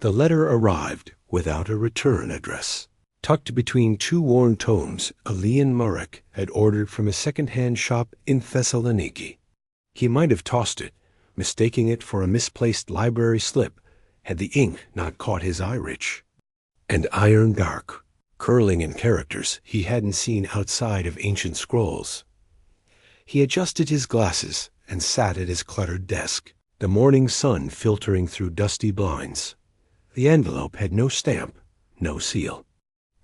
The letter arrived without a return address. Tucked between two worn tomes Elian Marek had ordered from a second-hand shop in Thessaloniki. He might have tossed it, mistaking it for a misplaced library slip, had the ink not caught his iris. And iron dark, curling in characters he hadn't seen outside of ancient scrolls. He adjusted his glasses and sat at his cluttered desk, the morning sun filtering through dusty blinds. The envelope had no stamp, no seal.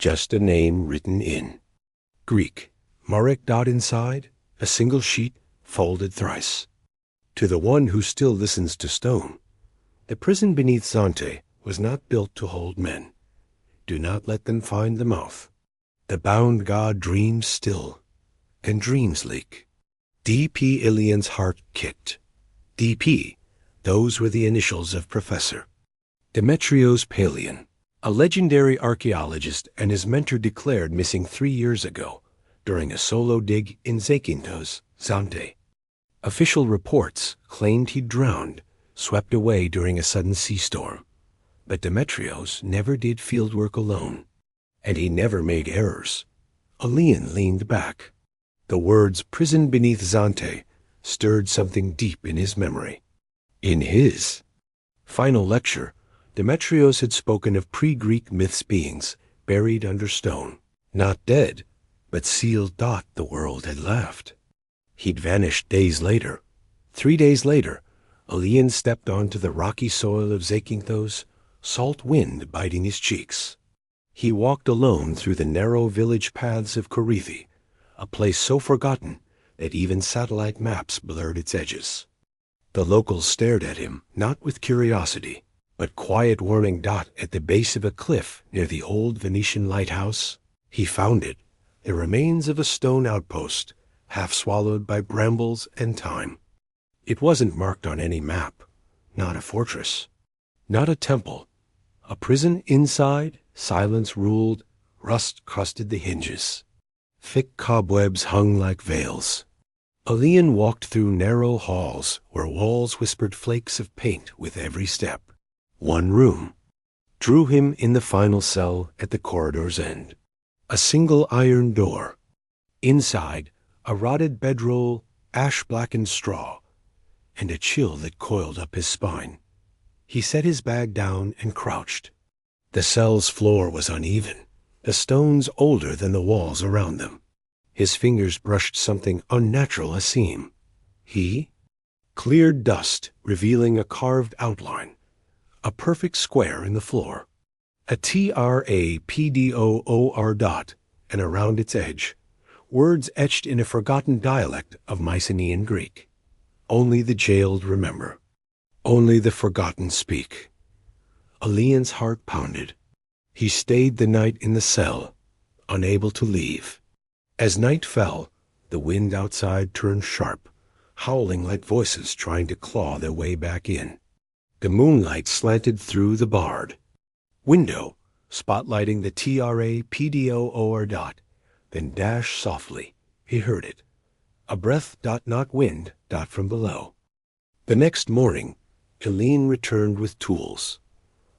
Just a name written in Greek, Marek. Inside, a single sheet folded thrice. To the one who still listens to stone, the prison beneath Zante was not built to hold men. Do not let them find the mouth. The bound god dreams still, and dreams leak. D.P. Elian's heart kicked. D.P., those were the initials of Professor Demetrios Palion. A legendary archaeologist and his mentor declared missing 3 years ago during a solo dig in Zakynthos, Zante. Official reports claimed he'd drowned, swept away during a sudden sea storm. But Demetrios never did fieldwork alone, and he never made errors. Elian leaned back. The words "prison beneath Zante" stirred something deep in his memory. In his final lecture, Demetrios had spoken of pre-Greek myths beings buried under stone, not dead, but sealed. The world had laughed. He'd vanished days later. 3 days later, Elian stepped onto the rocky soil of Zakynthos, salt wind biting his cheeks. He walked alone through the narrow village paths of Korethi, a place so forgotten that even satellite maps blurred its edges. The locals stared at him, not with curiosity, but quiet warning. At the base of a cliff near the old Venetian lighthouse, he found it, the remains of a stone outpost, half swallowed by brambles and time. It wasn't marked on any map, not a fortress, not a temple. A prison inside, silence ruled, rust crusted the hinges. Thick cobwebs hung like veils. Elian walked through narrow halls where walls whispered flakes of paint with every step. One room drew him in the final cell at the corridor's end. A single iron door. Inside, a rotted bedroll, ash-blackened straw, and a chill that coiled up his spine. He set his bag down and crouched. The cell's floor was uneven, the stones older than the walls around them. His fingers brushed something unnatural aseam. He cleared dust, revealing a carved outline, a perfect square in the floor, a trapdor. And around its edge, words etched in a forgotten dialect of Mycenaean Greek. Only the jailed remember. Only the forgotten speak. Elian's heart pounded. He stayed the night in the cell, unable to leave. As night fell, the wind outside turned sharp, howling like voices trying to claw their way back in. The moonlight slanted through the barred window, spotlighting the trapdor. Then dash softly. He heard it. A breath. Not wind. From below. The next morning, Elian returned with tools.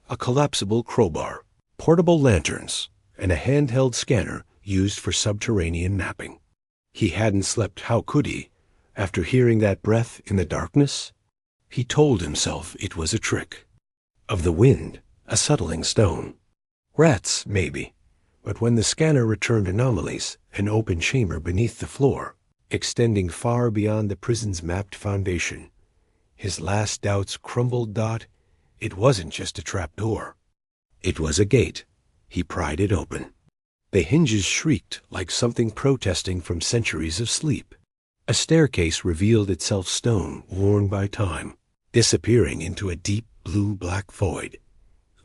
A collapsible crowbar, portable lanterns, and a handheld scanner used for subterranean mapping. He hadn't slept. How could he, after hearing that breath in the darkness? He told himself it was a trick. Of the wind, a settling stone. Rats, maybe. But when the scanner returned anomalies, an open chamber beneath the floor, extending far beyond the prison's mapped foundation, his last doubts crumbled. It wasn't just a trapdoor. It was a gate. He pried it open. The hinges shrieked like something protesting from centuries of sleep. A staircase revealed itself, stone worn by time, disappearing into a deep blue-black void.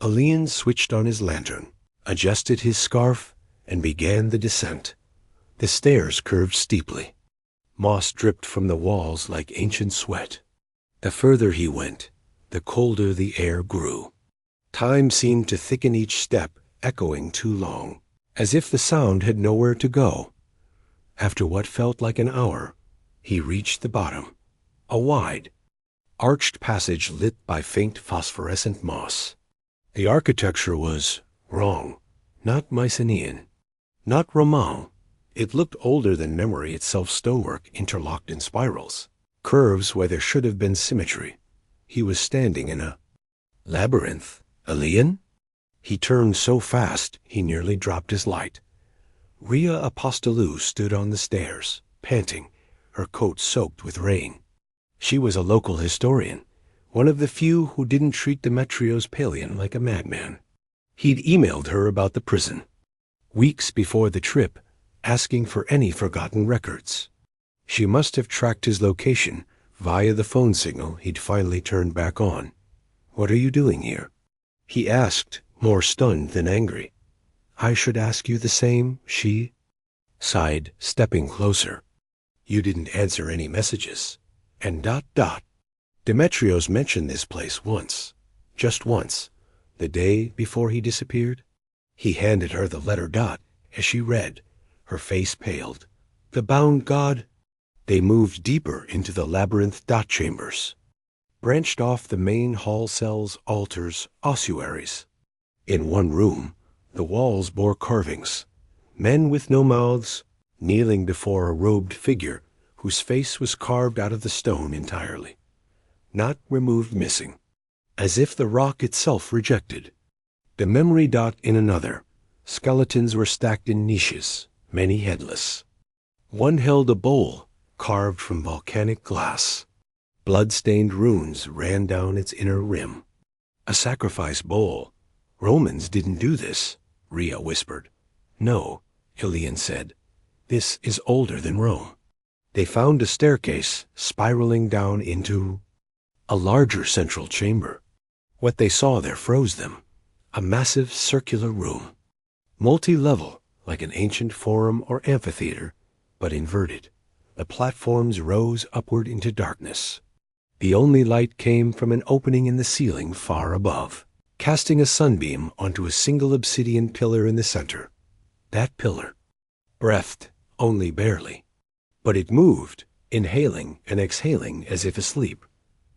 Elian switched on his lantern, adjusted his scarf, and began the descent. The stairs curved steeply. Moss dripped from the walls like ancient sweat. The further he went, the colder the air grew. Time seemed to thicken each step, echoing too long, as if the sound had nowhere to go. After what felt like an hour, he reached the bottom, a wide, arched passage lit by faint phosphorescent moss. The architecture was wrong, not Mycenaean, not Roman. It looked older than memory itself, stonework interlocked in spirals, curves where there should have been symmetry. He was standing in a labyrinth. Elian? He turned so fast he nearly dropped his light. Rhea Apostolou stood on the stairs, panting, her coat soaked with rain. She was a local historian, one of the few who didn't treat Demetrios Palion like a madman. He'd emailed her about the prison, weeks before the trip, asking for any forgotten records. She must have tracked his location via the phone signal he'd finally turned back on. "What are you doing here?" he asked, more stunned than angry. "I should ask you the same," she sighed, stepping closer. "You didn't answer any messages. And ... Demetrios mentioned this place once, just once, the day before he disappeared." He handed her the letter ... As she read, her face paled. "The bound god." They moved deeper into the labyrinth chambers, branched off the main hall cells, altars, ossuaries. In one room, the walls bore carvings, men with no mouths, kneeling before a robed figure whose face was carved out of the stone entirely, not removed, missing, as if the rock itself rejected. The memory ... in another. Skeletons were stacked in niches, many headless. One held a bowl carved from volcanic glass. Blood-stained runes ran down its inner rim. "A sacrifice bowl. Romans didn't do this," Rhea whispered. "No," Elian said. "This is older than Rome." They found a staircase spiraling down into a larger central chamber. What they saw there froze them. A massive circular room, multi-level, like an ancient forum or amphitheater, but inverted. The platforms rose upward into darkness. The only light came from an opening in the ceiling far above, casting a sunbeam onto a single obsidian pillar in the center. That pillar breathed only barely, but it moved, inhaling and exhaling as if asleep.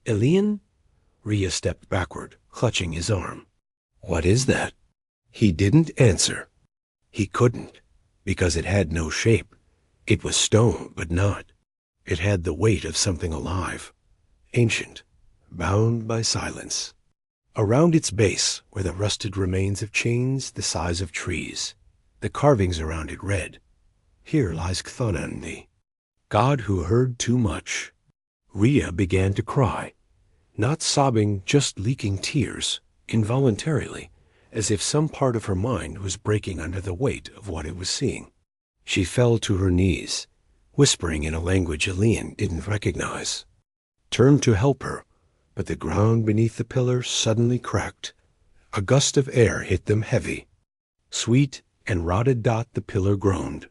"Elian?" Rhea stepped backward, clutching his arm. "What is that?" He didn't answer. He couldn't, because it had no shape. It was stone, but not. It had the weight of something alive, ancient, bound by silence. Around its base were the rusted remains of chains the size of trees. The carvings around it read, "Here lies Chthonandi, God who heard too much." Rhea began to cry, not sobbing, just leaking tears, involuntarily, as if some part of her mind was breaking under the weight of what it was seeing. She fell to her knees, whispering in a language Elian didn't recognize. Turned to help her, but the ground beneath the pillar suddenly cracked. A gust of air hit them heavy. Sweet and rotted the pillar groaned.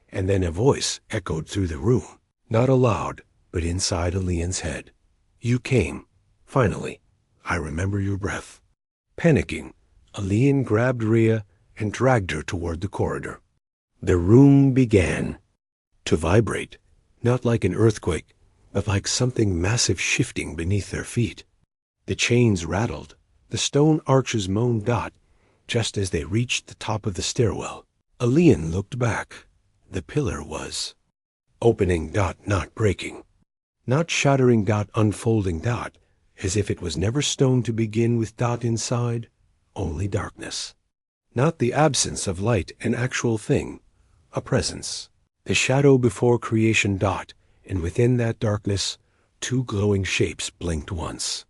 And then a voice echoed through the room, not aloud, but inside Elian's head. "You came. Finally. I remember your breath." Panicking, Elian grabbed Rhea and dragged her toward the corridor. The room began to vibrate, not like an earthquake, but like something massive shifting beneath their feet. The chains rattled, the stone arches moaned just as they reached the top of the stairwell. Elian looked back. The pillar was opening not breaking, not shattering unfolding as if it was never stone to begin with inside, only darkness. Not the absence of light, an actual thing, a presence. The shadow before creation and within that darkness, two glowing shapes blinked once,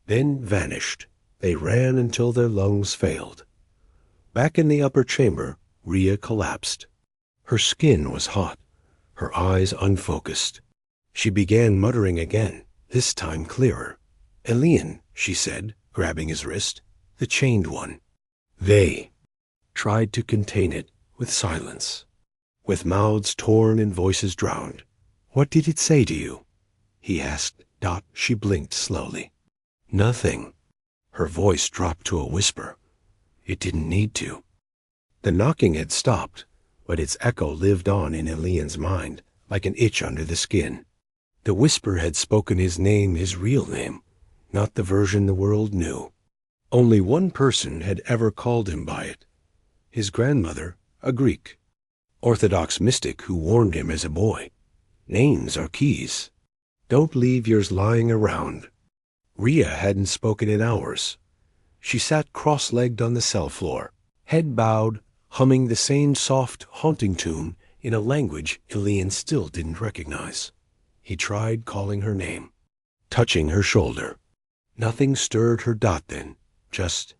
then vanished. They ran until their lungs failed. Back in the upper chamber, Rhea collapsed. Her skin was hot, her eyes unfocused. She began muttering again, this time clearer. "Elian," she said, grabbing his wrist, "the chained one." They tried to contain it with silence, with mouths torn and voices drowned. "What did it say to you?" he asked. She blinked slowly. "Nothing." Her voice dropped to a whisper. It didn't need to. The knocking had stopped, but its echo lived on in Elian's mind, like an itch under the skin. The whisper had spoken his name, his real name, not the version the world knew. Only one person had ever called him by it. His grandmother, a Greek, Orthodox mystic who warned him as a boy. Names are keys. Don't leave yours lying around. Rhea hadn't spoken in hours. She sat cross-legged on the cell floor, head bowed, humming the same soft, haunting tune in a language Elian still didn't recognize. He tried calling her name, touching her shoulder. Nothing stirred her dot then, just.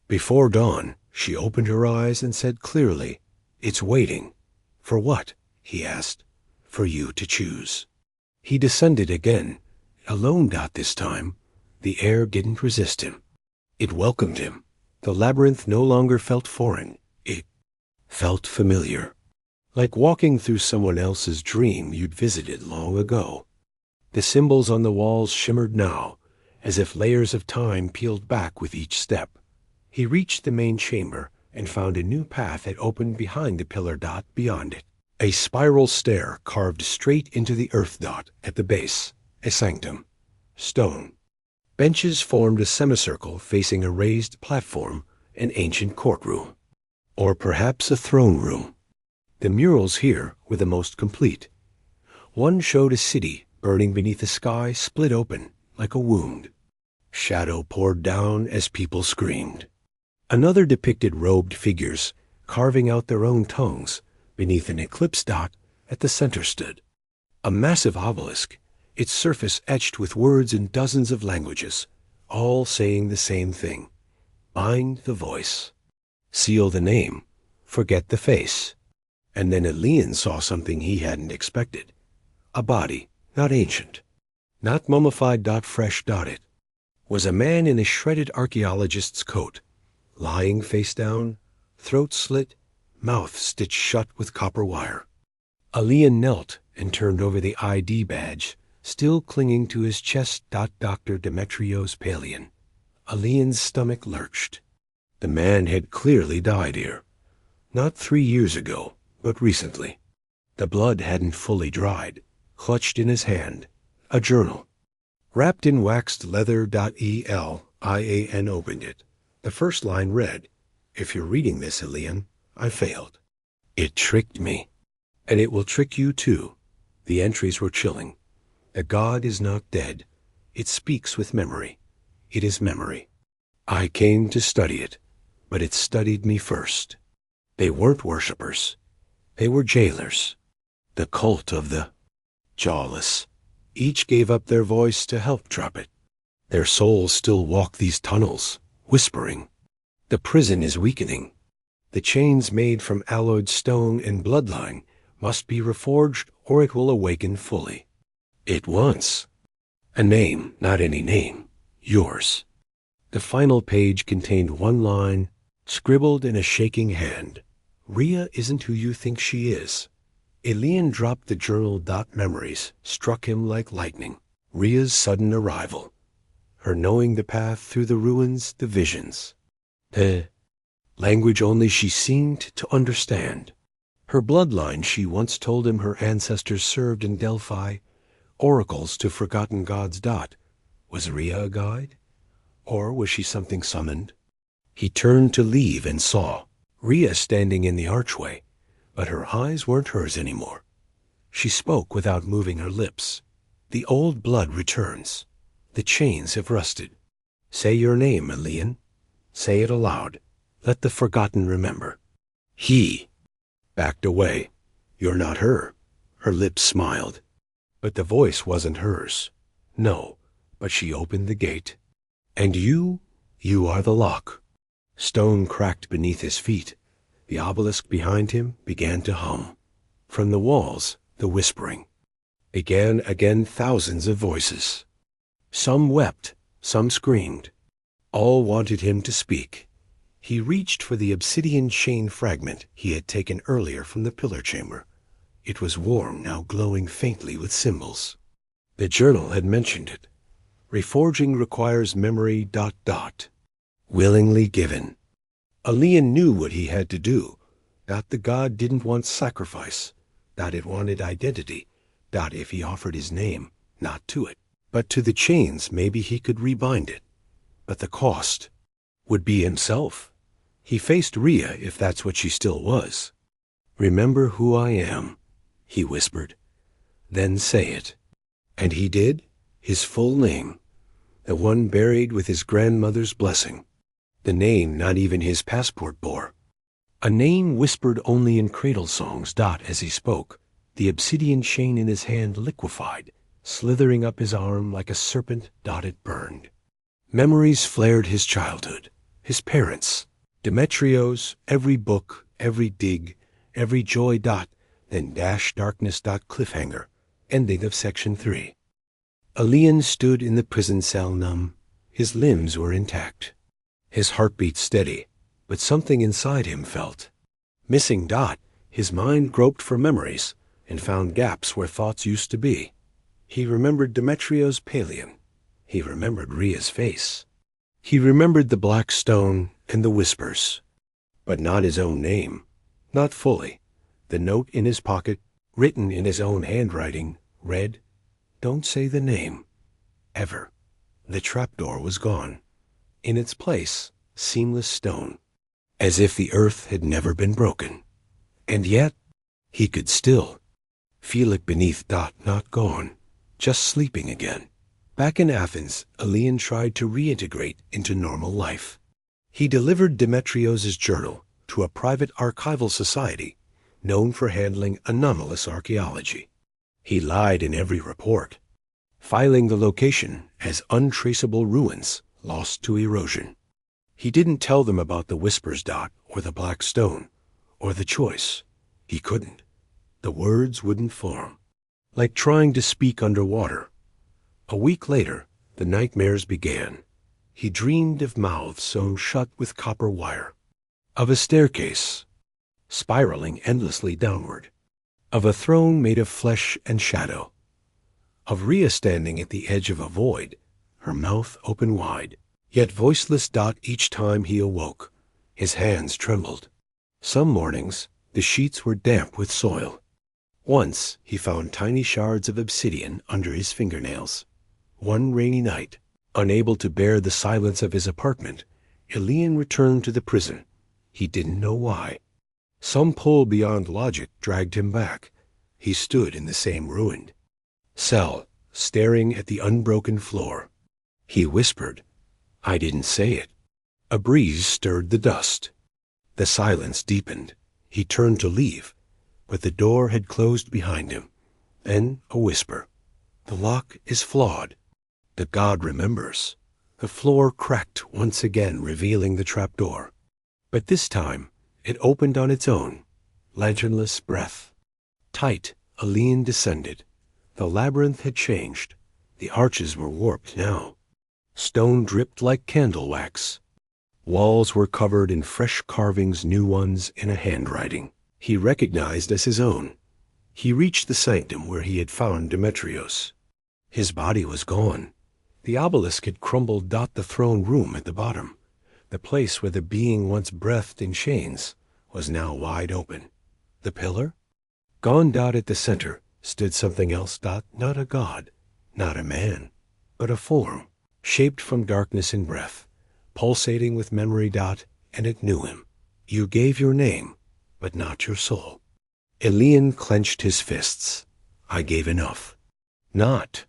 Before dawn, she opened her eyes and said clearly, "It's waiting." "For what?" he asked. "For you to choose." He descended again, alone dot this time. The air didn't resist him. It welcomed him. The labyrinth no longer felt foreign. It felt familiar. Like walking through someone else's dream you'd visited long ago. The symbols on the walls shimmered now, as if layers of time peeled back with each step. He reached the main chamber and found a new path that opened behind the pillar dot beyond it. A spiral stair carved straight into the earth dot at the base, a sanctum. Stone. Benches formed a semicircle facing a raised platform, an ancient courtroom. Or perhaps a throne room. The murals here were the most complete. One showed a city burning beneath a sky split open like a wound. Shadow poured down as people screamed. Another depicted robed figures carving out their own tongues beneath an eclipse dot at the center stood. A massive obelisk, its surface etched with words in dozens of languages, all saying the same thing. Bind the voice. Seal the name. Forget the face. And then Elian saw something he hadn't expected. A body, not ancient, not mummified dot fresh dot it, was a man in a shredded archaeologist's coat, lying face down, throat slit, mouth stitched shut with copper wire. Elian knelt and turned over the ID badge, still clinging to his chest. Dr. Demetrios Palian. Elian's stomach lurched. The man had clearly died here. Not 3 years ago, but recently. The blood hadn't fully dried. Clutched in his hand, a journal. Wrapped in waxed leather. Elian opened it. The first line read, "If you're reading this, Elian, I failed. It tricked me. And it will trick you too." The entries were chilling. The God is not dead. It speaks with memory. It is memory. I came to study it, but it studied me first. They weren't worshippers. They were jailers. The cult of the jawless. Each gave up their voice to help drop it. Their souls still walk these tunnels, whispering. The prison is weakening. The chains made from alloyed stone and bloodline must be reforged or it will awaken fully. It wants a name, not any name, yours. The final page contained one line, scribbled in a shaking hand. Rhea isn't who you think she is. Elian dropped the journal. Memories struck him like lightning. Rhea's sudden arrival. Her knowing the path through the ruins, the visions. The language only she seemed to understand. Her bloodline, she once told him her ancestors served in Delphi, oracles to forgotten gods. Was Rhea a guide? Or was she something summoned? He turned to leave and saw Rhea standing in the archway, but her eyes weren't hers anymore. She spoke without moving her lips. The old blood returns. The chains have rusted. Say your name, Elian. Say it aloud. Let the forgotten remember. He backed away. You're not her. Her lips smiled. But the voice wasn't hers. No, but she opened the gate. And you are the lock. Stone cracked beneath his feet. The obelisk behind him began to hum. From the walls, the whispering. Began again thousands of voices. Some wept, some screamed. All wanted him to speak. He reached for the obsidian chain fragment he had taken earlier from the pillar chamber. It was warm, now glowing faintly with symbols. The journal had mentioned it. Reforging requires memory. Willingly given. Elian knew what he had to do. The god didn't want sacrifice. It wanted identity. If he offered his name, not to it, but to the chains, maybe he could rebind it. But the cost. would be himself. He faced Rhea if that's what she still was. "Remember who I am," he whispered. "Then say it." And he did, his full name, the one buried with his grandmother's blessing, the name not even his passport bore. A name whispered only in cradle songs. As he spoke, the obsidian chain in his hand liquefied, slithering up his arm like a serpent. It burned. Memories flared his childhood, his parents, Demetrios, every book, every dig, every joy. Then darkness. Cliffhanger, ending of section 3. Elian stood in the prison cell numb. His limbs were intact. His heartbeat steady, but something inside him felt missing. His mind groped for memories and found gaps where thoughts used to be. He remembered Demetrios' Palion. He remembered Rhea's face. He remembered the black stone and the whispers. But not his own name. Not fully. The note in his pocket, written in his own handwriting, read, "Don't say the name. Ever." The trapdoor was gone. In its place, seamless stone, as if the earth had never been broken. And yet, he could still feel it beneath. Not gone, just sleeping again. Back in Athens, Elian tried to reintegrate into normal life. He delivered Demetrios' journal to a private archival society known for handling anomalous archaeology. He lied in every report, filing the location as untraceable ruins lost to erosion. He didn't tell them about the whispers. Or the black stone, or the choice. He couldn't. The words wouldn't form. Like trying to speak underwater. A week later, the nightmares began. He dreamed of mouths sewn shut with copper wire, of a staircase spiraling endlessly downward, of a throne made of flesh and shadow, of Rhea standing at the edge of a void, her mouth open wide, yet voiceless. Each time he awoke, his hands trembled. Some mornings, the sheets were damp with soil. Once, he found tiny shards of obsidian under his fingernails. One rainy night, unable to bear the silence of his apartment, Elian returned to the prison. He didn't know why. Some pull beyond logic dragged him back. He stood in the same ruined cell, staring at the unbroken floor. He whispered, "I didn't say it." A breeze stirred the dust. The silence deepened. He turned to leave, but the door had closed behind him. Then a whisper. "The lock is flawed. The god remembers." The floor cracked once again, revealing the trapdoor. But this time, it opened on its own, lanternless breath. Tight, Elian descended. The labyrinth had changed. The arches were warped now. Stone dripped like candle wax. Walls were covered in fresh carvings, new ones in a handwriting he recognized as his own. He reached the sanctum where he had found Demetrios. His body was gone. The obelisk had crumbled. The throne room at the bottom, the place where the being once breathed in chains, was now wide open. The pillar? Gone. At the center stood something else. Not a god, not a man, but a form, shaped from darkness and breath, pulsating with memory. And it knew him. "You gave your name, but not your soul." Elian clenched his fists. "I gave enough. Not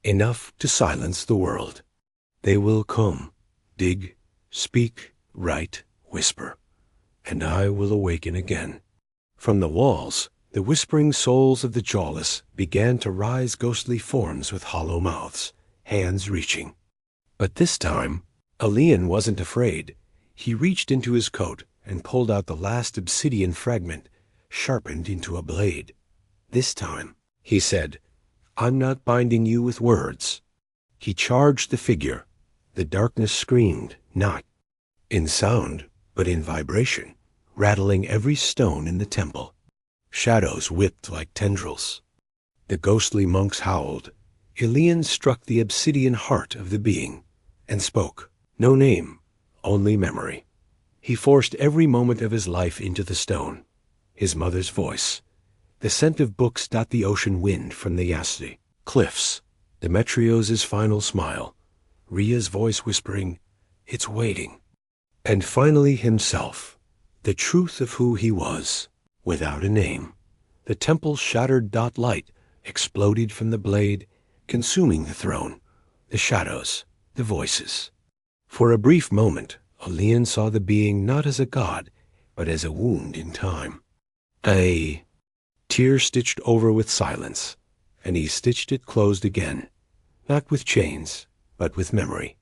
enough to silence the world. They will come, dig, speak, write, whisper, and I will awaken again." From the walls, the whispering souls of the jawless began to rise, ghostly forms with hollow mouths, hands reaching. But this time, Elian wasn't afraid. He reached into his coat and pulled out the last obsidian fragment, sharpened into a blade. "This time," he said, "I'm not binding you with words." He charged the figure. The darkness screamed, not in sound, but in vibration, rattling every stone in the temple. Shadows whipped like tendrils. The ghostly monks howled. Elian struck the obsidian heart of the being and spoke. No name, only memory. He forced every moment of his life into the stone. His mother's voice, the scent of books. The ocean wind from the Yasti cliffs, Demetrios' final smile, Rhea's voice whispering, "It's waiting." And finally himself, the truth of who he was, without a name. The temple's shattered dot light exploded from the blade, consuming the throne, the shadows, the voices. For a brief moment, Elian saw the being not as a god, but as a wound in time. A tear stitched over with silence, and he stitched it closed again, not with chains, but with memory.